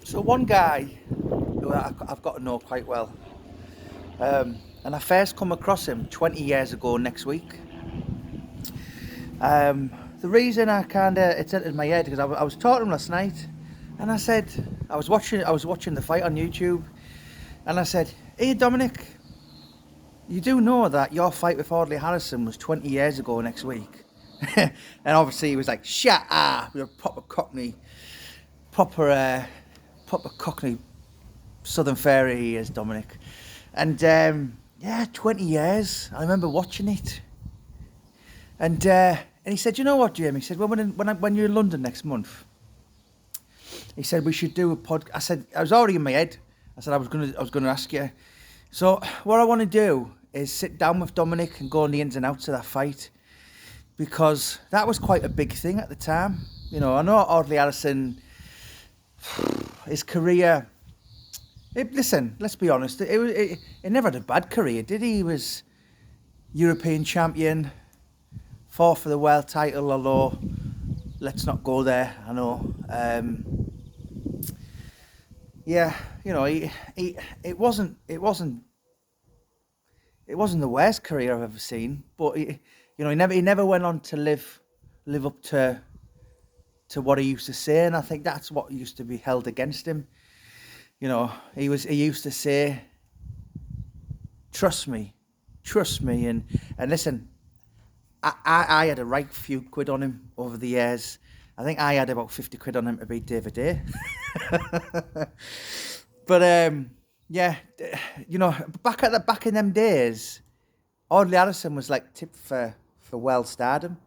So one guy who I've got to know quite well, and I first come across him 20 years ago next week. The reason it's entered my head because I was talking to him last night, and I said I was watching the fight on YouTube, and I said, "Hey Dominic, you do know that your fight with Audley Harrison was 20 years ago next week?" And obviously he was like, "Shut up!" With a proper proper Cockney Southern Fairy he is, Dominic. And yeah, 20 years. I remember watching it. And he said, "You know what, Jim?" He said, "Well, when you're in London next month," he said, "we should do a pod." I said, I was already in my head. I said, I was gonna ask you. So what I want to do is sit down with Dominic and go on the ins and outs of that fight, because that was quite a big thing at the time. You know, I know Audley Harrison, his career. Listen, let's be honest. It never had a bad career, did he? He was European champion, fought for the world title. Although, let's not go there. I know. Yeah, you know, it wasn't the worst career I've ever seen. But he never went on to live up to what he used to say, and I think that's what used to be held against him. You know, he used to say, trust me, and listen, I had a right few quid on him over the years. I think I had about 50 quid on him to beat David Day. But yeah, back in them days, Audley Harrison was like tipped for world stardom.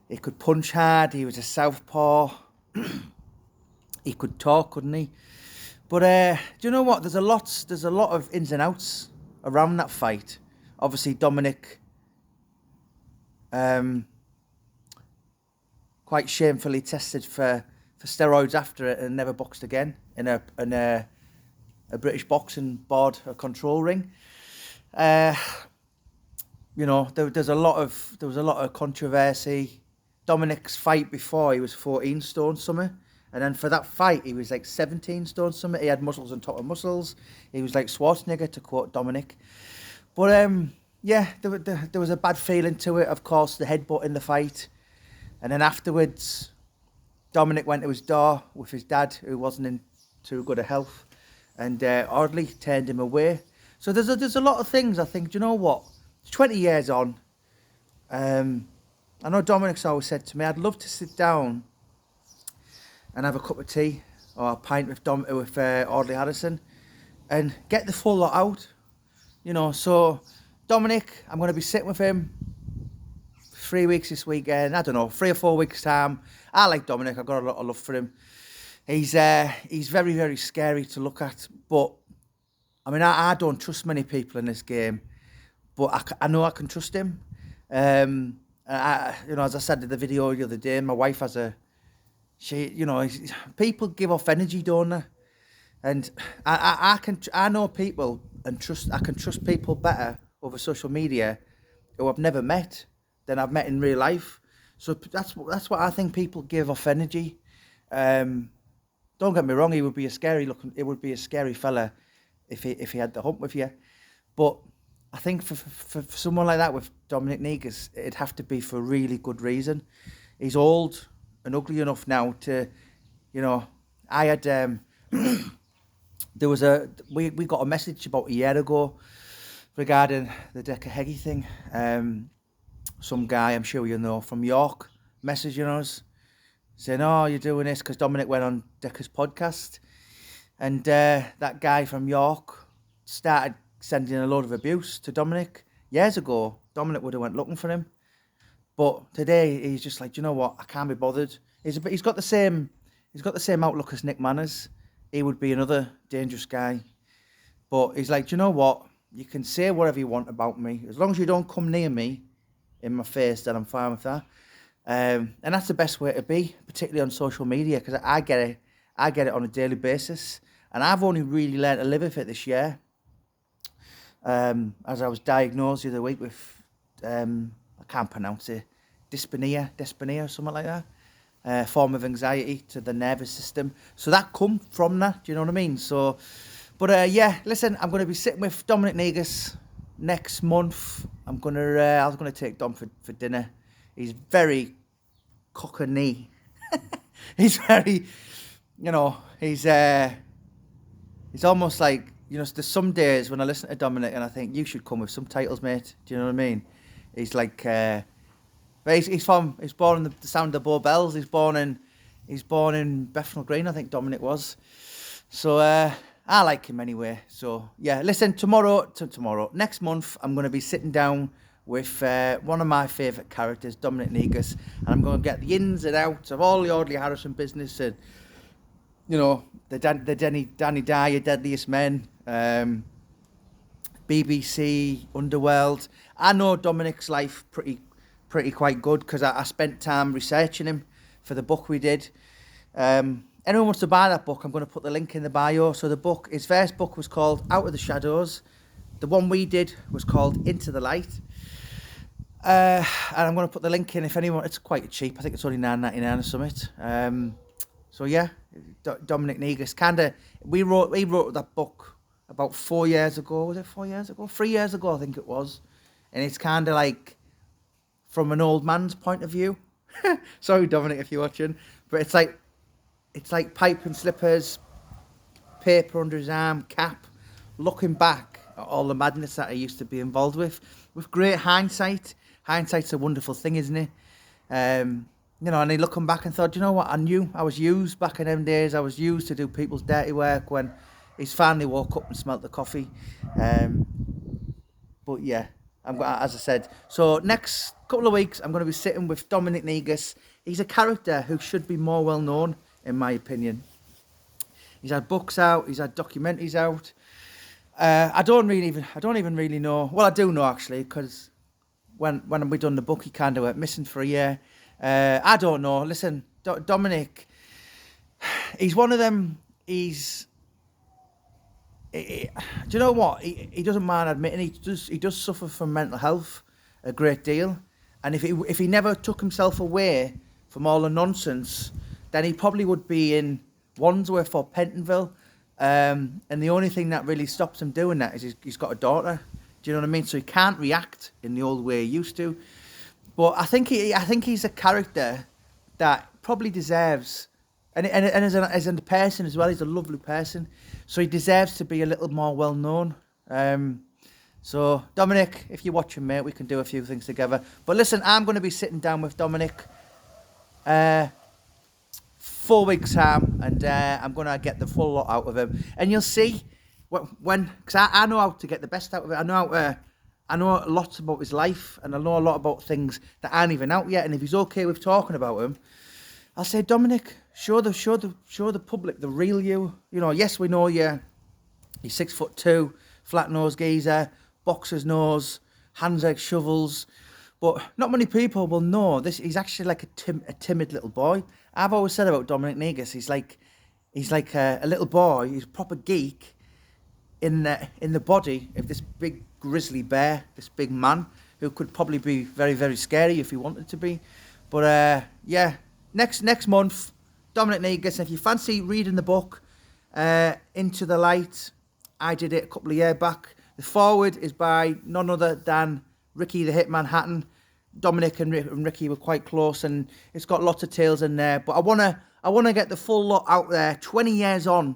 He could punch hard. He was a southpaw. He could talk, couldn't he? But do you know what? There's a lot of ins and outs around that fight. Obviously, Dominic quite shamefully tested for steroids after it and never boxed again in a British boxing board or control ring. You know, there was a lot of controversy. Dominic's fight before, he was 14 stone something. And then for that fight, he was like 17 stone something. He had muscles on top of muscles. He was like Schwarzenegger, to quote Dominic. But yeah, there was a bad feeling to it. Of course, the headbutt in the fight. And then afterwards, Dominic went to his door with his dad, who wasn't in too good a health. And Audley turned him away. So there's a lot of things, I think. Do you know what? 20 years on, I know Dominic's always said to me, I'd love to sit down and have a cup of tea or a pint with Audley Harrison and get the full lot out. You know, so Dominic, I'm going to be sitting with him 3 weeks this weekend. I don't know, 3 or 4 weeks time. I like Dominic. I've got a lot of love for him. He's very, very scary to look at. But I mean, I don't trust many people in this game, but I know I can trust him. As I said in the video the other day, my wife has people give off energy, don't they? And I know people and I can trust people better over social media who I've never met than I've met in real life. So that's what I think, people give off energy. Don't get me wrong, it would be a scary fella if he had the hump with you. But I think for someone like that with Dominic Negus, it'd have to be for a really good reason. He's old and ugly enough now to, I had we got a message about a year ago regarding the Decahegi thing. Some guy, I'm sure you know, from York messaging us saying, "Oh, you're doing this because Dominic went on Decca's podcast," and that guy from York started sending a load of abuse to Dominic. Years ago, Dominic would have went looking for him, but today he's just like, "You know what? I can't be bothered." He's got the same outlook as Nick Manners. He would be another dangerous guy, but he's like, "You know what? You can say whatever you want about me, as long as you don't come near me in my face, then I'm fine with that." And that's the best way to be, particularly on social media, because I get it on a daily basis, and I've only really learned to live with it this year. As I was diagnosed the other week with, I can't pronounce it, dyspnea, something like that. form of anxiety to the nervous system. So that come from that, do you know what I mean? So, but yeah, listen, I'm going to be sitting with Dominic Negus next month. I was going to take Dom for dinner. He's very cockney. He's very, you know, he's almost like, you know, there's some days when I listen to Dominic and I think, you should come with subtitles, mate. Do you know what I mean? He's like, he's born in the sound of the Bow Bells. He's born in Bethnal Green, I think Dominic was. So I like him anyway. So yeah, listen, next month, I'm going to be sitting down with one of my favourite characters, Dominic Negus, and I'm going to get the ins and outs of all the Audley Harrison business and, you know, the Danny Dyer, Deadliest Men, BBC, Underworld. I know Dominic's life pretty quite good because I spent time researching him for the book we did. Anyone wants to buy that book, I'm going to put the link in the bio. So his first book was called Out of the Shadows. The one we did was called Into the Light. And I'm going to put the link in if anyone, it's quite cheap. I think it's only $9.99 or something. So yeah, Dominic Negus, he wrote that book about 4 years ago. Was it 4 years ago? 3 years ago, I think it was. And it's kind of like from an old man's point of view. Sorry, Dominic, if you're watching, but it's like pipe and slippers, paper under his arm, cap, looking back at all the madness that I used to be involved with great hindsight. Hindsight's a wonderful thing, isn't it? You know, and he looking back and thought, you know what, I knew I was used back in them days. I was used to do people's dirty work when his family woke up and smelt the coffee. But yeah, as I said, so next couple of weeks, I'm going to be sitting with Dominic Negus. He's a character who should be more well known, in my opinion. He's had books out, he's had documentaries out. I don't even really know. Well, I do know actually, because when we done the book, he kind of went missing for a year. I don't know. Listen, Dominic, he's one of them. Do you know what? He doesn't mind admitting he does suffer from mental health a great deal. And if he never took himself away from all the nonsense, then he probably would be in Wandsworth or Pentonville. And the only thing that really stops him doing that is he's got a daughter. Do you know what I mean? So he can't react in the old way he used to. But I think he's a character that probably deserves, and as a person as well, he's a lovely person. So he deserves to be a little more well known. So Dominic, if you're watching, mate, we can do a few things together. But listen, I'm going to be sitting down with Dominic 4 weeks time, and I'm going to get the full lot out of him. And you'll see because I know how to get the best out of it. I know lots about his life, and I know a lot about things that aren't even out yet. And if he's okay with talking about him, I'll say, Dominic, show the public the real you. You know, yes, we know you're 6'2", flat nose geezer, boxer's nose, hands like shovels, but not many people will know this. He's actually like a timid little boy. I've always said about Dominic Negus, he's like a little boy. He's a proper geek in the body of this big grizzly bear, this big man who could probably be very, very scary if he wanted to be. But yeah, next month, Dominic Negus. If you fancy reading the book, Into the Light, I did it a couple of years back. The foreword is by none other than Ricky the Hitman Hatton. Dominic and Ricky were quite close, and it's got lots of tales in there. But I wanna get the full lot out there, 20 years on,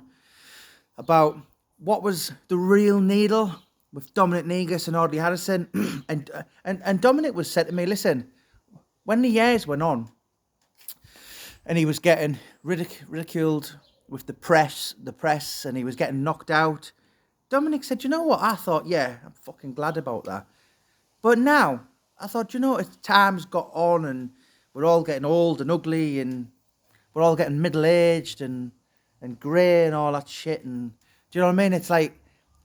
about what was the real needle with Dominic Negus and Audley Harrison. and Dominic was said to me, listen, when the years went on, and he was getting ridiculed with the press, and he was getting knocked out, Dominic said, you know what? I thought, yeah, I'm fucking glad about that. But now, I thought, you know, as time's got on and we're all getting old and ugly and we're all getting middle-aged and grey and all that shit. And do you know what I mean? It's like,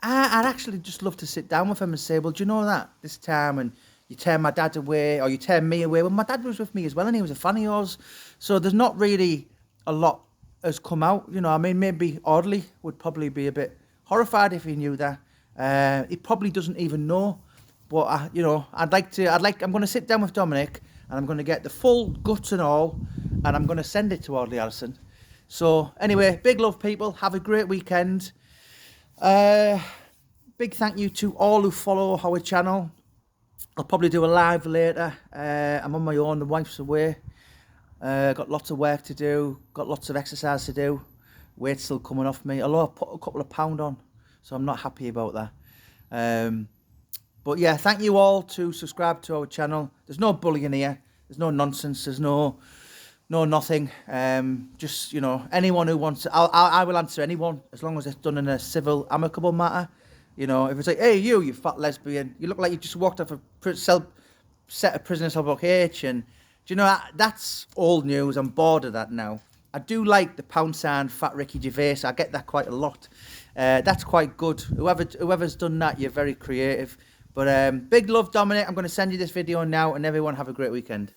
I'd actually just love to sit down with him and say, well, do you know that? This time, and you turn my dad away or you turn me away. Well, my dad was with me as well and he was a fan of yours. So there's not really a lot has come out. You know, I mean, maybe Audley would probably be a bit horrified if he knew that. He probably doesn't even know. But, you know, I'm going to sit down with Dominic and I'm going to get the full guts and all, and I'm going to send it to Audley Harrison. So anyway, big love, people. Have a great weekend. Big thank you to all who follow our channel. I'll probably do a live later. I'm on my own, the wife's away. Got lots of work to do, got lots of exercise to do. Weight's still coming off me, although I put a couple of pound on, so I'm not happy about that. But yeah, thank you all to subscribe to our channel. There's no bullying here, there's no nonsense, there's no nothing. Just, you know, anyone who wants to, I will answer anyone, as long as it's done in a civil, amicable matter. You know, if it's like, hey, you fat lesbian, you look like you just walked off a set of prisoner cell block H, and do you know, that's old news. I'm bored of that now. I do like the pound sign Fat Ricky Gervais. I get that quite a lot. That's quite good. Whoever's done that, you're very creative. But big love, Dominic. I'm going to send you this video now, and everyone have a great weekend.